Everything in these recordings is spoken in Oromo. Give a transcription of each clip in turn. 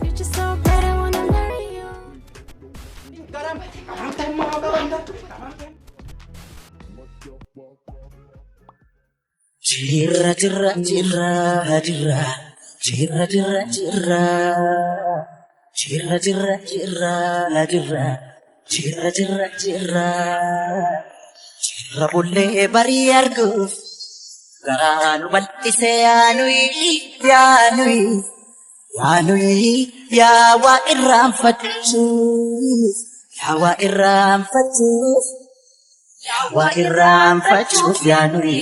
You're just so bad, I wanna marry you. Jirra jirra jirra jirra jirra jirra jirra jirra jirra jirra jirra jirra jirra jirra jirra bullee barii arguuf garaa nu bal'ise yaanuyi yaa waa irraanfachuuf yaa waa irraanfachuuf yaa waa irraanfachuuf yaanuyi.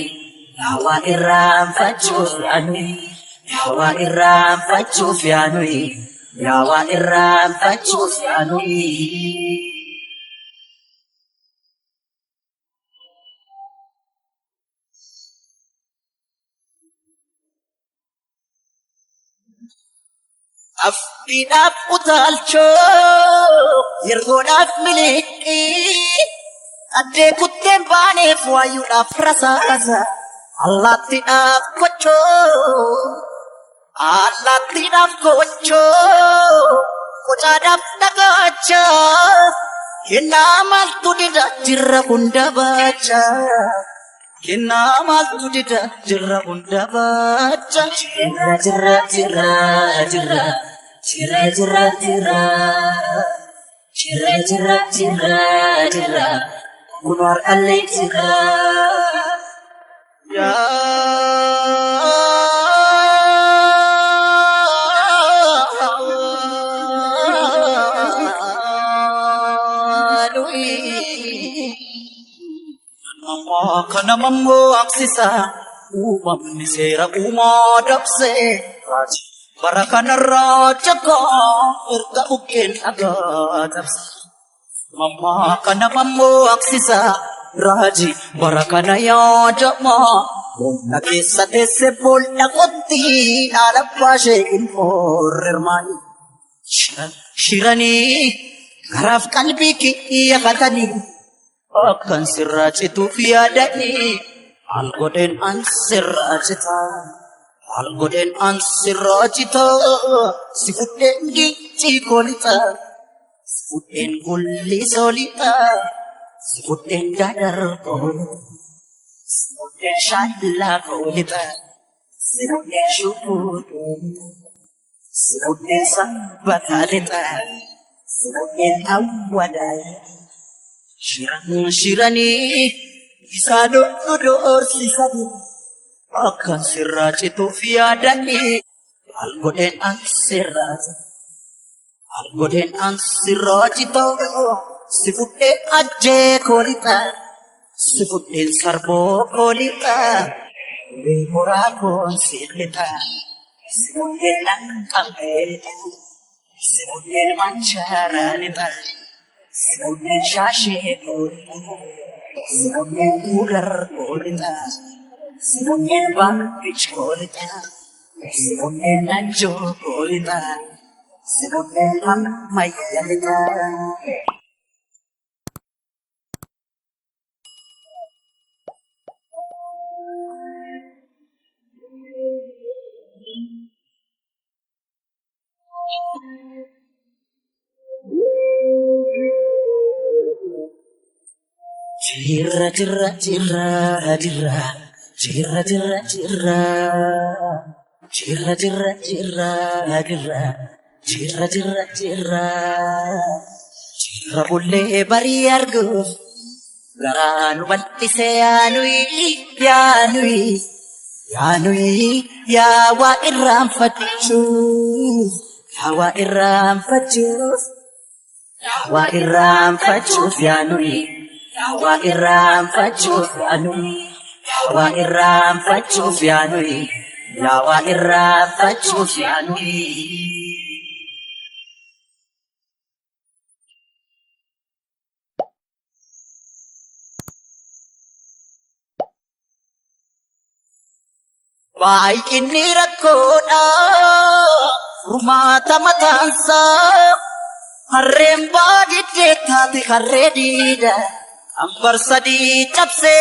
Yawa iram fachuuf yaanui, yawa iram fachuuf yaanui, yawa iram fachuuf yaanui. Afidaf utalcho, yergodaf miliki, ade kutem banef wayudaf rasasa. Allatidhaaf kochaadhaaf dhagacha kennaa maaltu dida jirra hunda baacha kennaa maaltu dida jirra hunda baacha jirra jirra jirra jirra jirra jirra jirra jirra jirra jirra jirra kun har'allee jirra. Kana mambo aksisa umamni sera umadapse raji barakana raja ka irka uken agadapse mama kana mambo aksisa raji barakana ya jama na kesa dese bolna kotti alapashe informani shirani garaf kalbi ki yakatani akan sirracitu fiadani algoden ansirracita sifuden gici kolita sifuden gulli solita sifuden dadar kolita sifuden shalla kolita sifuden syukur sifuden sambatalita sifuden awadaya Shirani isa dodor sisadi akan sirracitu fiadani algoden ansirracita sifuden aje kolita sifuden sarbo kolita bimura konsilita sifuden langkameta sifuden mancaranita Sifuden shashe kolita, sifuden ular kolita, sifuden bambich kolita, sifuden najo kolita, sifuden mayalita. Jirra jirra jirra jirra jirra jirra jirra jirra jirra jirra jirra jirra jirra jirra jirra bullee barii arguuf garaa nu bal'ise yaanuyi yaa waa irraanfachuuf yaa waa irraanfachuuf yaa waa irraanfachuuf yaanuyi. Yawa iram fachuuf yaanui, yawa iram fachuuf yaanui, yawa iram fachuuf yaanui. Baay'inni rakkoodha furmaata mataansaa harreen baadiyyaa taate harree diida. Ambar sadi cabse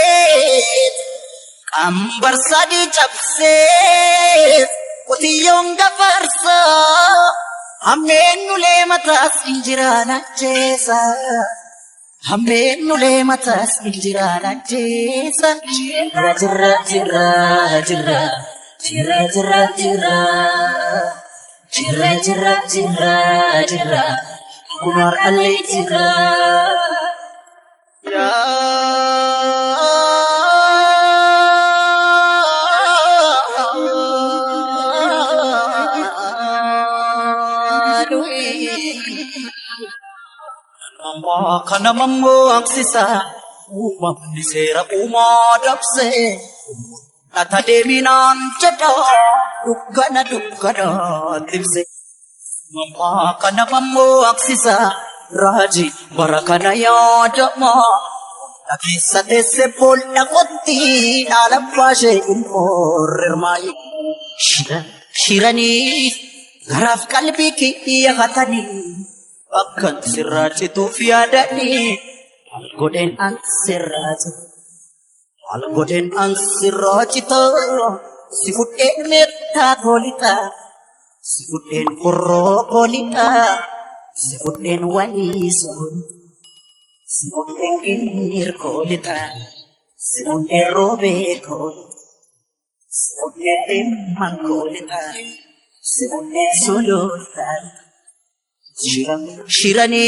Ambarsadi chapse Kotiyong gafarsa Hamenu le matas injirana jesa Hamenu le matas injirana jesa Jira jira jira jira Jira jira jira Jira jira jira jira Kumar alai jira Ya Nama kana mambo aksisa umam disera umadapse Nata deminan chata dukkana tipse Nama kana mambo aksisa raji barakana yadama Nakisate se polna kotti nalapashe informai Shirani garaf kalbi ki yakatani Akan sirraji tu fiadani Algoden an sirraji to Sifuten metta golita Sifuten kurro golita Sifuten wanisun Sifuten kinir golita Sifuten robe golita Sifuten emang golita Sifuten sulutan Shirani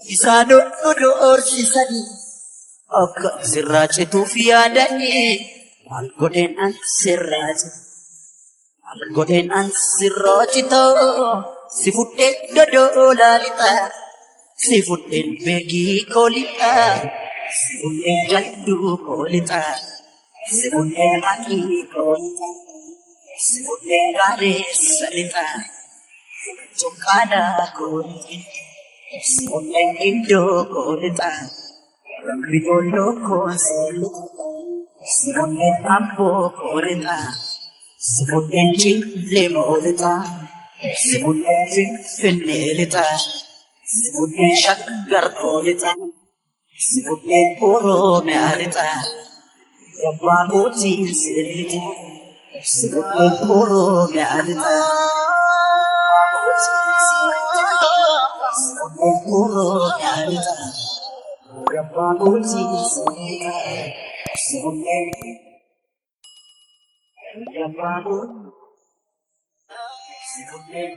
Isado Odor Sisani Akka Siraj tu fiadani Algoden an Siraj to Sifuten dodo lalita Sifuten begi kolita Sifuten jaddu kolita Sifuten maki kolita Sifuten garis salita Jokada kolita Sifuten indo kolita Rambidolo kolita Sifuten ambo kolita Sifuten chile kolita Sifuten finelita Sifuten shakgar kolita Sifuten puro mealita Yabba silita Sifuten puro mealita Puro mealita Yabba silita Sifuten Yabba Sifuten